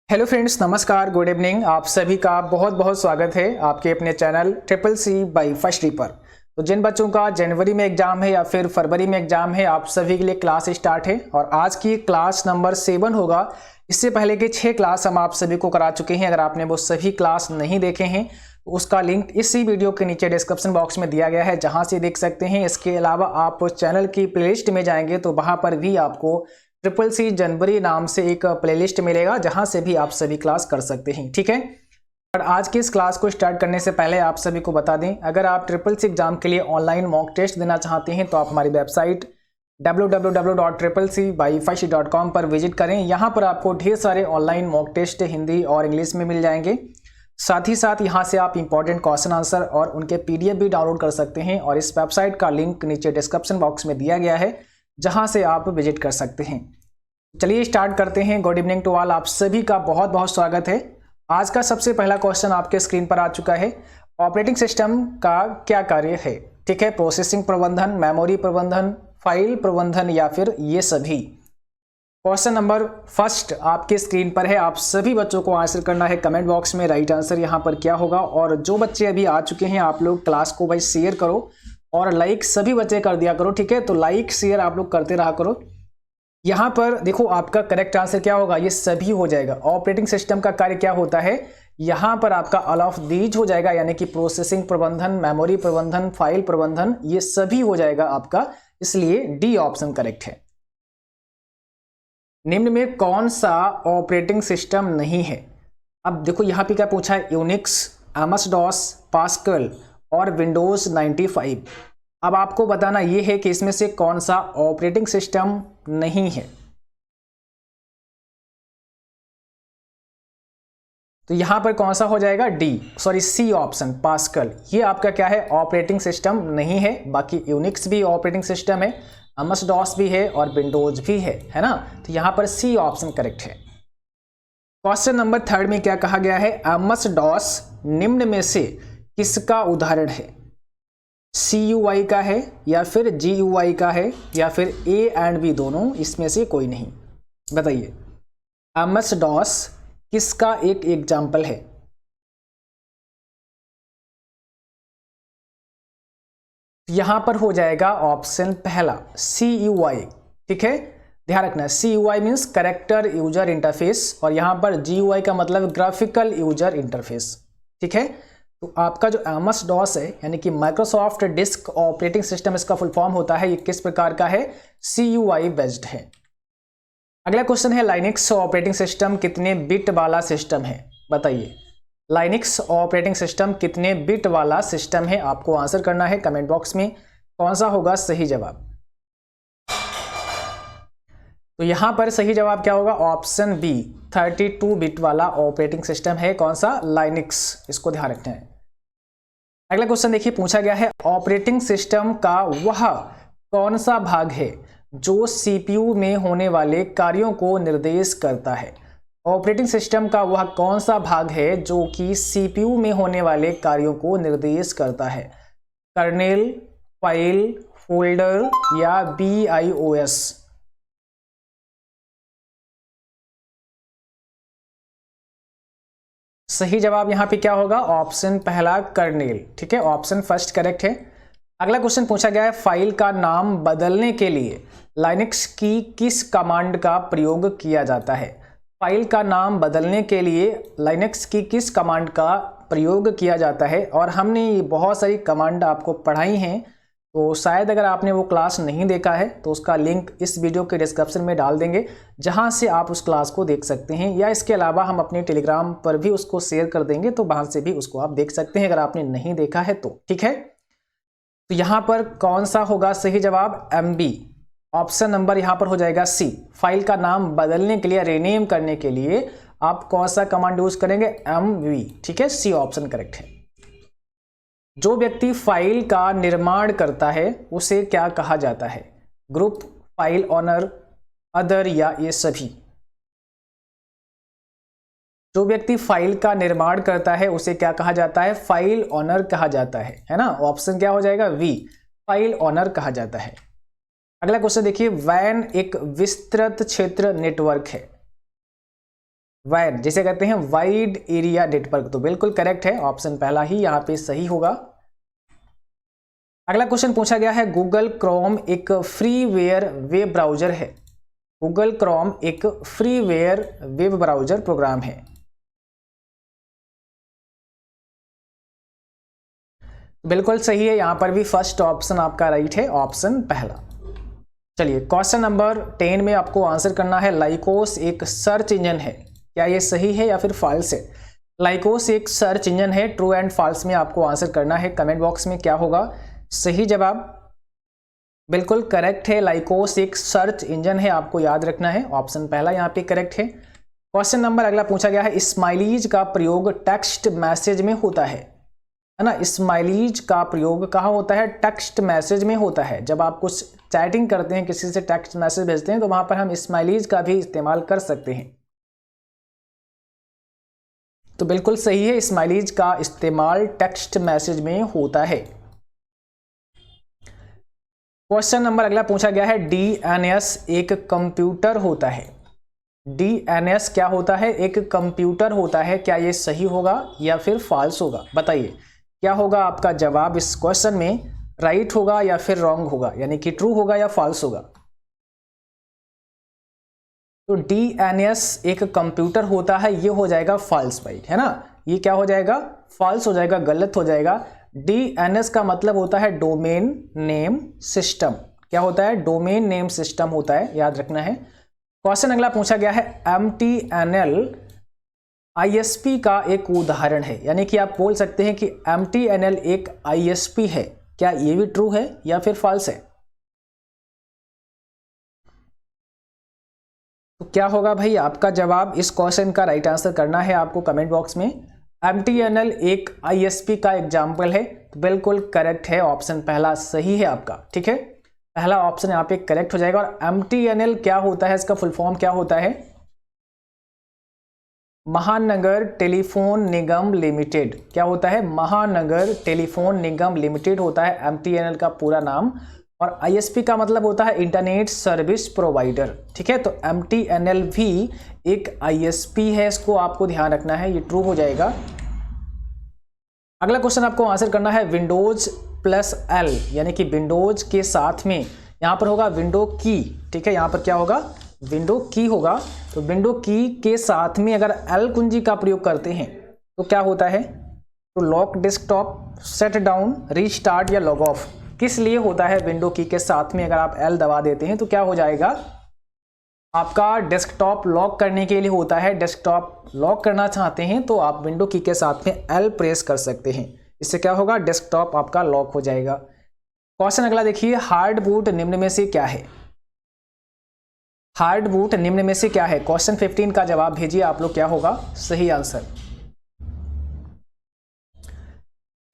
Hello friends, नमस्कार, good evening. आप सभी का बहुत बहुत स्वागत है आपके अपने channel triple C by first पर। तो जिन बच्चों का जनवरी में एग्जाम है या फिर फरवरी में एग्जाम है, आप सभी के लिए क्लास स्टार्ट है और आज की क्लास नंबर 7 होगा। इससे पहले के 6 क्लास हम आप सभी को करा चुके हैं। अगर आपने वो सभी क्लास नहीं देखे हैं तो उसका लिंक इसी वीडियो के नीचे डिस्क्रिप्शन बॉक्स में दिया गया है, जहाँ से देख सकते हैं। इसके अलावा आप चैनल की प्लेलिस्ट में जाएंगे तो वहाँ पर भी आपको ट्रिपल सी जनवरी नाम से एक प्लेलिस्ट मिलेगा, जहां से भी आप सभी क्लास कर सकते हैं। ठीक है, और आज की इस क्लास को स्टार्ट करने से पहले आप सभी को बता दें, अगर आप ट्रिपल सी एग्जाम के लिए ऑनलाइन मॉक टेस्ट देना चाहते हैं तो आप हमारी वेबसाइट www.triplec-by-first.com पर विजिट करें। यहां पर आपको ढेर सारे ऑनलाइन मॉक टेस्ट हिंदी और इंग्लिश में मिल जाएंगे। साथ ही साथ यहां से आप इंपॉर्टेंट क्वेश्चन आंसर और उनके PDF भी डाउनलोड कर सकते हैं और इस वेबसाइट का लिंक नीचे डिस्क्रिप्शन बॉक्स में दिया गया है, जहां से आप विजिट कर सकते हैं। चलिए स्टार्ट करते हैं। गुड इवनिंग टू ऑल, आप सभी का बहुत बहुत स्वागत है। आज का सबसे पहला क्वेश्चन आपके स्क्रीन पर आ चुका है। ऑपरेटिंग सिस्टम का क्या कार्य है? ठीक है, प्रोसेसिंग प्रबंधन, मेमोरी प्रबंधन, फाइल प्रबंधन या फिर ये सभी। क्वेश्चन नंबर फर्स्ट आपके स्क्रीन पर है। आप सभी बच्चों को आंसर करना है कमेंट बॉक्स में। राइट आंसर यहाँ पर क्या होगा? और जो बच्चे अभी आ चुके हैं, आप लोग क्लास को भाई शेयर करो और लाइक सभी बच्चे कर दिया करो। ठीक है, तो लाइक शेयर आप लोग करते रहा करो। यहां पर देखो आपका करेक्ट आंसर क्या होगा, ये सभी हो जाएगा। ऑपरेटिंग सिस्टम का कार्य क्या होता है, यहां पर आपका ऑल ऑफ दीज हो जाएगा, यानी कि प्रोसेसिंग प्रबंधन, मेमोरी प्रबंधन, फाइल प्रबंधन, ये सभी हो जाएगा आपका। इसलिए डी ऑप्शन करेक्ट है। निम्न में कौन सा ऑपरेटिंग सिस्टम नहीं है? अब देखो यहां पे क्या पूछा है, यूनिक्स, एमएस डॉस, पास्कल और विंडोज 95। अब आपको बताना यह है कि इसमें से कौन सा ऑपरेटिंग सिस्टम नहीं है। तो यहां पर कौन सा हो जाएगा? C option, Pascal. ये आपका क्या है? ऑपरेटिंग सिस्टम नहीं है। बाकी यूनिक्स भी ऑपरेटिंग सिस्टम है, एमएस डॉस भी है और विंडोज भी है ना। तो यहां पर सी ऑप्शन करेक्ट है। क्वेश्चन नंबर 3 में क्या कहा गया है? एमएस डॉस निम्न में से किसका उदाहरण है? CUI का है या फिर GUI का है या फिर A एंड B दोनों, इसमें से कोई नहीं। बताइए, MS DOS किसका एक एग्जाम्पल है? यहां पर हो जाएगा ऑप्शन पहला CUI। ठीक है, ध्यान रखना, CUI means character user interface और यहां पर GUI का मतलब ग्राफिकल यूजर इंटरफेस। ठीक है, तो आपका जो MS DOS है यानी कि माइक्रोसॉफ्ट डिस्क ऑपरेटिंग सिस्टम, इसका फुल फॉर्म होता है, ये किस प्रकार का है? CUI बेस्ड है। अगला क्वेश्चन है, लाइनक्स ऑपरेटिंग सिस्टम कितने बिट वाला सिस्टम है? बताइए, लाइनक्स ऑपरेटिंग सिस्टम कितने बिट वाला सिस्टम है? आपको आंसर करना है कमेंट बॉक्स में। कौन सा होगा सही जवाब? तो यहां पर सही जवाब क्या होगा? ऑप्शन बी, 32 बिट वाला ऑपरेटिंग सिस्टम है। कौन सा? लाइनक्स। इसको ध्यान रखना है। अगला क्वेश्चन देखिए, पूछा गया है ऑपरेटिंग सिस्टम का वह कौन सा भाग है जो CPU में होने वाले कार्यों को निर्देश करता है? ऑपरेटिंग सिस्टम का वह कौन सा भाग है जो कि CPU में होने वाले कार्यों को निर्देश करता है? कर्नेल, फाइल, फोल्डर या BIOS? सही जवाब यहां पे क्या होगा? ऑप्शन पहला, कर्नेल। ठीक है, ऑप्शन फर्स्ट करेक्ट है। अगला क्वेश्चन पूछा गया है, फाइल का नाम बदलने के लिए लाइनक्स की किस कमांड का प्रयोग किया जाता है? फाइल का नाम बदलने के लिए लाइनक्स की किस कमांड का प्रयोग किया जाता है? और हमने ये बहुत सारी कमांड आपको पढ़ाई हैं, तो शायद अगर आपने वो क्लास नहीं देखा है तो उसका लिंक इस वीडियो के डिस्क्रिप्शन में डाल देंगे, जहां से आप उस क्लास को देख सकते हैं, या इसके अलावा हम अपने टेलीग्राम पर भी उसको शेयर कर देंगे, तो वहां से भी उसको आप देख सकते हैं अगर आपने नहीं देखा है तो। ठीक है, तो यहां पर कौन सा होगा सही जवाब? MB। ऑप्शन नंबर यहां पर हो जाएगा C। फाइल का नाम बदलने के लिए, रीनेम करने के लिए आप कौन सा कमांड यूज करेंगे? MV। ठीक है, C ऑप्शन करेक्ट है। जो व्यक्ति फाइल का निर्माण करता है उसे क्या कहा जाता है? ग्रुप, फाइल ऑनर, अदर या ये सभी? जो व्यक्ति फाइल का निर्माण करता है उसे क्या कहा जाता है? फाइल ऑनर कहा जाता है ना। ऑप्शन क्या हो जाएगा? V, फाइल ऑनर कहा जाता है। अगला क्वेश्चन देखिए, वैन एक विस्तृत क्षेत्र नेटवर्क है। वाइड जिसे कहते हैं वाइड एरिया नेटवर्क, तो बिल्कुल करेक्ट है, ऑप्शन पहला ही यहाँ पे सही होगा। अगला क्वेश्चन पूछा गया है, गूगल क्रोम एक फ्रीवेयर वेब ब्राउजर है। गूगल क्रोम एक फ्रीवेयर वेब ब्राउजर प्रोग्राम है। बिल्कुल सही है, यहां पर भी फर्स्ट ऑप्शन आपका राइट है, ऑप्शन पहला। चलिए क्वेश्चन नंबर 10 में आपको आंसर करना है, लाइकोस एक सर्च इंजन है, क्या ये सही है या फिर फॉल्स है? लाइकोस एक सर्च इंजन है, ट्रू एंड फॉल्स में आपको आंसर करना है। कमेंट बॉक्स में क्या होगा सही जवाब? बिल्कुल करेक्ट है, लाइकोस एक सर्च इंजन है, आपको याद रखना है, ऑप्शन पहला यहाँ पे करेक्ट है। क्वेश्चन नंबर अगला पूछा गया है, स्माइलीज का प्रयोग टेक्स्ट मैसेज में होता है ना? स्माइलीज का प्रयोग कहाँ होता है? टेक्स्ट मैसेज में होता है। जब आप कुछ चैटिंग करते हैं, किसी से टेक्स्ट मैसेज भेजते हैं, तो वहां पर हम स्माइलीज का भी इस्तेमाल कर सकते हैं। तो बिल्कुल सही है, स्माइलीज का इस्तेमाल टेक्स्ट मैसेज में होता है। क्वेश्चन नंबर अगला पूछा गया है, डीएनएस एक कंप्यूटर होता है। डीएनएस क्या होता है? एक कंप्यूटर होता है, क्या ये सही होगा या फिर फॉल्स होगा? बताइए क्या होगा आपका जवाब इस क्वेश्चन में, राइट होगा या फिर रॉन्ग होगा, यानी कि ट्रू होगा या फॉल्स होगा? तो डीएनएस एक कंप्यूटर होता है, ये हो जाएगा फॉल्स राइट है ना, ये क्या हो जाएगा? फॉल्स हो जाएगा, गलत हो जाएगा। डीएनएस का मतलब होता है डोमेन नेम सिस्टम। क्या होता है? डोमेन नेम सिस्टम होता है, याद रखना है। क्वेश्चन अगला पूछा गया है, एमटीएनएल आईएसपी का एक उदाहरण है, यानी कि आप बोल सकते हैं कि एमटीएनएल एक आईएसपी है, क्या ये भी ट्रू है या फिर फॉल्स है? तो क्या होगा भाई आपका जवाब? इस क्वेश्चन का राइट आंसर करना है आपको कमेंट बॉक्स में। एमटीएनएल एक आईएसपी का एग्जाम्पल है, तो बिल्कुल करेक्ट है, ऑप्शन पहला सही है आपका, ठीक है, पहला ऑप्शन यहाँ पे करेक्ट हो जाएगा। और एमटीएनएल क्या होता है, इसका फुल फॉर्म क्या होता है? महानगर टेलीफोन निगम लिमिटेड। क्या होता है? महानगर टेलीफोन निगम लिमिटेड होता है एमटीएनएल का पूरा नाम। और आईएसपी का मतलब होता है इंटरनेट सर्विस प्रोवाइडर, ठीक है। तो एमटीएनएल भी एक आईएसपी है, इसको आपको ध्यान रखना है, ये ट्रू हो जाएगा। अगला क्वेश्चन आपको आंसर करना है, विंडोज प्लस एल, यानी कि विंडोज के साथ में यहां पर होगा विंडो की, ठीक है, यहां पर क्या होगा? विंडो की होगा। तो विंडो की के साथ में अगर एल कुंजी का प्रयोग करते हैं तो क्या होता है? तो lock, desktop, shut down, restart या लॉग ऑफ, किस लिए होता है? विंडो की के साथ में अगर आप एल दबा देते हैं तो क्या हो जाएगा? आपका डेस्कटॉप लॉक करने के लिए होता है। डेस्कटॉप लॉक करना चाहते हैं तो आप विंडो की के साथ में एल प्रेस कर सकते हैं, इससे क्या होगा? डेस्कटॉप आपका लॉक हो जाएगा। क्वेश्चन अगला देखिए, हार्ड बूट निम्न में से क्या है? हार्ड बूट निम्न में से क्या है? क्वेश्चन 15 का जवाब भेजिए आप लोग, क्या होगा सही आंसर?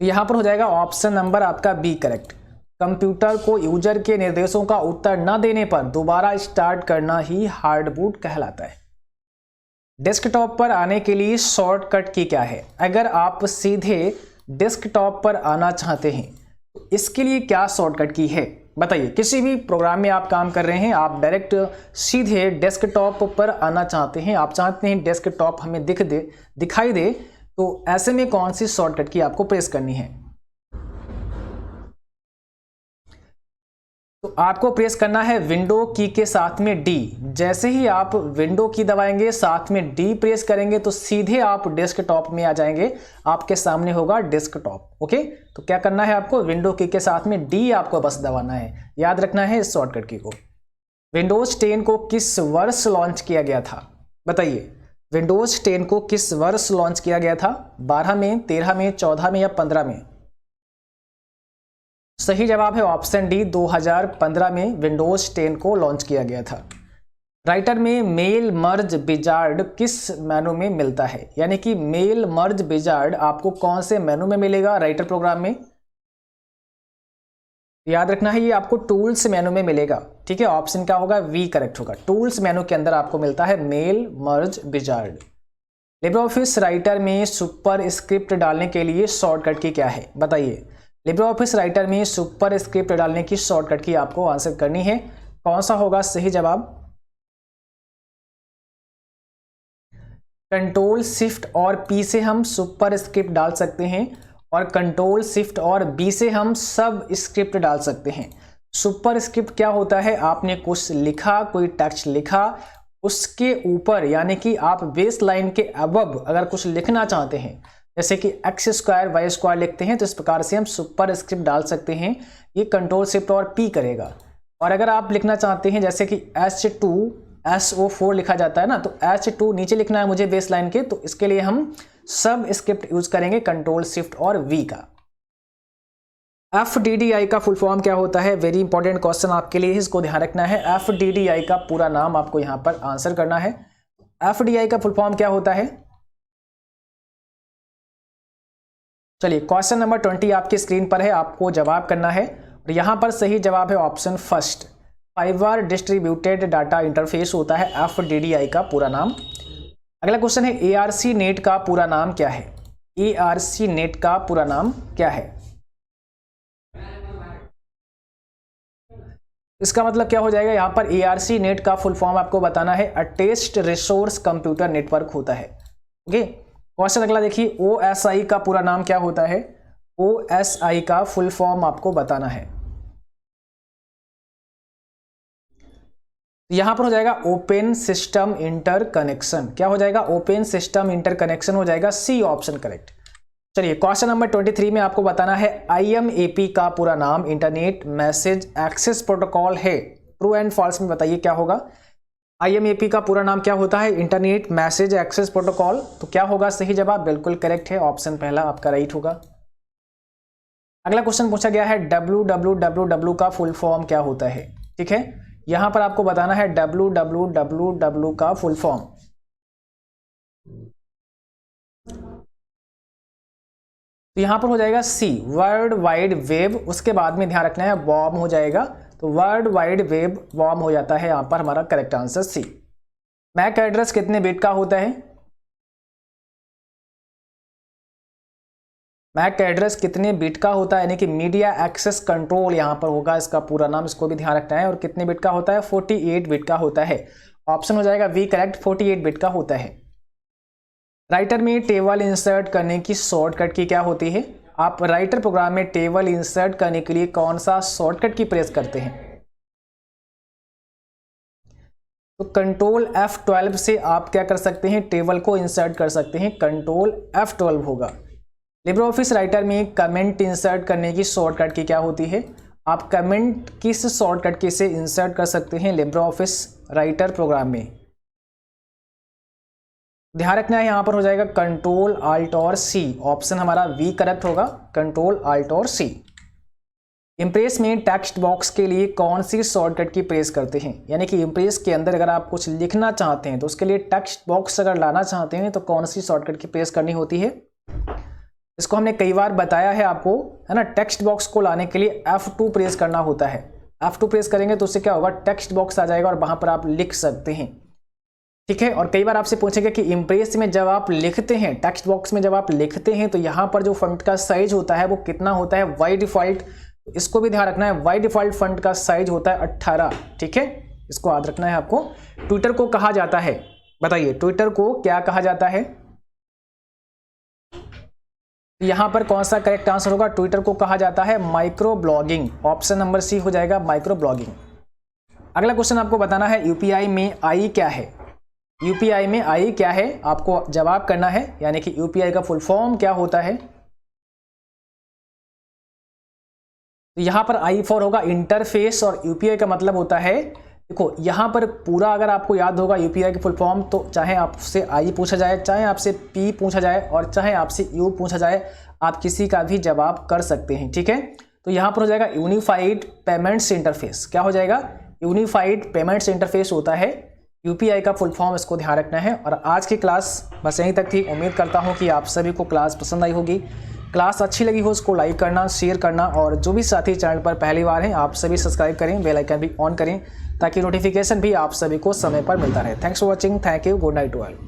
यहां पर हो जाएगा ऑप्शन नंबर आपका बी करेक्ट। कंप्यूटर को यूजर के निर्देशों का उत्तर न देने पर दोबारा स्टार्ट करना ही हार्ड बूट कहलाता है। डेस्कटॉप पर आने के लिए शॉर्टकट की क्या है? अगर आप सीधे डेस्कटॉप पर आना चाहते हैं तो इसके लिए क्या शॉर्टकट की है? बताइए, किसी भी प्रोग्राम में आप काम कर रहे हैं, आप डायरेक्ट सीधे डेस्कटॉप पर आना चाहते हैं, आप चाहते हैं डेस्कटॉप हमें दिखाई दे, तो ऐसे में कौन सी शॉर्टकट की आपको प्रेस करनी है? तो आपको प्रेस करना है विंडो की के साथ में डी। जैसे ही आप विंडो की दबाएंगे, साथ में डी प्रेस करेंगे तो सीधे आप डेस्कटॉप में आ जाएंगे, आपके सामने होगा डेस्कटॉप। ओके, तो क्या करना है आपको? विंडो की के साथ में डी आपको बस दबाना है, याद रखना है इस शॉर्टकट की को। विंडोज 10 को किस वर्ष लॉन्च किया गया था? बताइए, विंडोज 10 को किस वर्ष लॉन्च किया गया था? 12 में, 13 में, 14 में या 15 में? सही जवाब है ऑप्शन डी, 2015 में विंडोज 10 को लॉन्च किया गया था। राइटर में मेल मर्ज विजार्ड किस मेनू में मिलता है? यानी कि मेल मर्ज विजार्ड आपको कौन से मेनू में मिलेगा राइटर प्रोग्राम में? याद रखना है, ये आपको टूल्स मेनू में मिलेगा, ठीक है। ऑप्शन क्या होगा? वी करेक्ट होगा। टूल्स मेनू के अंदर आपको मिलता है mail merge wizard. LibreOffice Writer में सुपर स्क्रिप्ट डालने के लिए शॉर्टकट की क्या है? बताइए, लिब्रियोफिस राइटर में सुपर स्क्रिप्ट डालने की शॉर्टकट की आपको आंसर करनी है, कौन सा होगा सही जवाब? कंट्रोल शिफ्ट और पी से हम सुपर स्क्रिप्ट डाल सकते हैं और कंट्रोल शिफ्ट और बी से हम सब स्क्रिप्ट डाल सकते हैं। सुपर स्क्रिप्ट क्या होता है, आपने कुछ लिखा, कोई टेक्स्ट लिखा, उसके ऊपर यानी कि आप बेस लाइन के अबव अगर कुछ लिखना चाहते हैं, जैसे कि एक्स स्क्वायर वाई स्क्वायर लिखते हैं, तो इस प्रकार से हम सुपर स्क्रिप्ट डाल सकते हैं। ये कंट्रोल शिफ्ट और पी करेगा। और अगर आप लिखना चाहते हैं जैसे कि H2SO4 लिखा जाता है ना, तो H2 नीचे लिखना है मुझे बेस लाइन के, तो इसके लिए हम सब स्क्रिप्ट यूज करेंगे कंट्रोल शिफ्ट और वी का। FDDI का फुल फॉर्म क्या होता है, वेरी इंपॉर्टेंट क्वेश्चन आपके लिए, इसको ध्यान रखना है। FDDI का पूरा नाम आपको यहां पर आंसर करना है। FDI का फुल फॉर्म क्या होता है, चलिए क्वेश्चन नंबर 20 आपकी स्क्रीन पर है, आपको जवाब करना है और यहां पर सही जवाब है option first, fibre distributed data interface होता है FDDI का पूरा नाम। अगला क्वेश्चन है ARC नेट का पूरा नाम क्या है, ARC नेट का पूरा नाम क्या है। इसका मतलब क्या हो जाएगा, यहां पर ARC नेट का फुल फॉर्म आपको बताना है, अटैच्ड रिसोर्स कंप्यूटर नेटवर्क होता है। ओके, क्वेश्चन अगला देखिए, OSI का पूरा नाम क्या होता है, OSI का फुल फॉर्म आपको बताना है। यहां पर हो जाएगा ओपन सिस्टम इंटरकनेक्शन, क्या हो जाएगा, ओपन सिस्टम इंटरकनेक्शन हो जाएगा, सी ऑप्शन करेक्ट। चलिए क्वेश्चन नंबर 23 में आपको बताना है, IMAP का पूरा नाम इंटरनेट मैसेज एक्सेस प्रोटोकॉल है, ट्रू एंड फॉल्स में बताइए क्या होगा। IMAP का पूरा नाम क्या होता है, इंटरनेट मैसेज एक्सेस प्रोटोकॉल, तो क्या होगा सही जवाब, बिल्कुल करेक्ट है, ऑप्शन पहला आपका राइट होगा। अगला क्वेश्चन पूछा गया है, www का फुल फॉर्म क्या होता है, ठीक है, यहां पर आपको बताना है www का फुल फॉर्म। तो यहां पर हो जाएगा सी, वर्ल्ड वाइड वेब, उसके बाद में ध्यान रखना है वॉर्म हो जाएगा, तो वर्ल्ड वाइड वेब वॉर्म हो जाता है, यहां पर हमारा correct answer C. MAC address कितने बिट का होता है, मैक एड्रेस कितने बिट का होता है, यानी कि मीडिया एक्सेस कंट्रोल यहां पर होगा इसका पूरा नाम, इसको भी ध्यान रखना है। और कितने बिट का होता है, 48 बिट का होता है, ऑप्शन हो जाएगा वी करेक्ट, 48 बिट का होता है। राइटर में टेबल इंसर्ट करने की शॉर्टकट की क्या होती है, आप राइटर प्रोग्राम में टेबल इंसर्ट करने के लिए कौन सा शॉर्टकट की प्रेस करते हैं, तो कंट्रोल F12 से आप क्या कर सकते हैं, टेबल को इंसर्ट कर सकते हैं, कंट्रोल F12 होगा। लिब्रे ऑफिस राइटर में कमेंट इंसर्ट करने की शॉर्टकट की क्या होती है, आप कमेंट किस शॉर्टकट की से इंसर्ट कर सकते हैं लिब्रे ऑफिस राइटर प्रोग्राम में, ध्यान रखना है यहां पर हो जाएगा कंट्रोल Alt और C, ऑप्शन हमारा वी करेक्ट होगा, कंट्रोल Alt और C। इंप्रेस में टेक्स्ट बॉक्स के लिए कौन सी शॉर्टकट की प्रेस करते हैं, यानी कि इंप्रेस के अंदर अगर आप कुछ लिखना चाहते हैं तो उसके लिए टेक्स्ट बॉक्स अगर लाना चाहते हैं तो कौन सी शॉर्टकट की प्रेस करनी होती है, इसको हमने कई बार बताया है आपको, है ना। टेक्स्ट बॉक्स को लाने के लिए F2 प्रेस करना होता है, F2 प्रेस करेंगे तो उससे क्या होगा, टेक्स्ट बॉक्स आ जाएगा और वहां पर आप लिख सकते हैं, ठीक है। और कई बार आपसे पूछेंगे कि इंप्रेस में जब आप लिखते हैं, टेक्स्ट बॉक्स में जब आप लिखते हैं तो यहाँ पर जो फॉन्ट का साइज होता है वो कितना होता है, बाय डिफॉल्ट, इसको भी ध्यान रखना है, बाय डिफॉल्ट फॉन्ट का साइज होता है 18, ठीक है, इसको याद रखना है आपको। ट्विटर को कहा जाता है, बताइए ट्विटर को क्या कहा जाता है, यहां पर कौन सा करेक्ट आंसर होगा, ट्विटर को कहा जाता है microblogging, option number C हो जाएगा माइक्रो ब्लॉगिंग। अगला क्वेश्चन आपको बताना है, यूपीआई में आई क्या है, यूपीआई में आई क्या है, आपको जवाब करना है, यानी कि यूपीआई का फुल फॉर्म क्या होता है। तो यहां पर आई फॉर होगा इंटरफेस, और यूपीआई का मतलब होता है, देखो यहां पर पूरा अगर आपको याद होगा यूपीआई के फुल फॉर्म, तो चाहे आपसे आई पूछा जाए, चाहे आपसे पी पूछा जाए और चाहे आपसे यू पूछा जाए, आप किसी का भी जवाब कर सकते हैं, ठीक है। तो यहां पर हो जाएगा यूनिफाइड पेमेंट्स इंटरफेस, क्या हो जाएगा, यूनिफाइड पेमेंट्स इंटरफेस होता है यूपीआई का फुल फॉर्म, इसको ध्यान रखना है। और आज की क्लास बस यहीं तक थी, उम्मीद करता हूं कि आप सभी को क्लास पसंद आई होगी। क्लास अच्छी लगी हो उसको लाइक करना, शेयर करना, और जो भी साथी चैनल पर पहली बार हैं आप सभी सब्सक्राइब करें, बेल आइकन भी ऑन करें ताकि नोटिफिकेशन भी आप सभी को समय पर मिलता रहे। Thanks for watching, thank you, good night to all.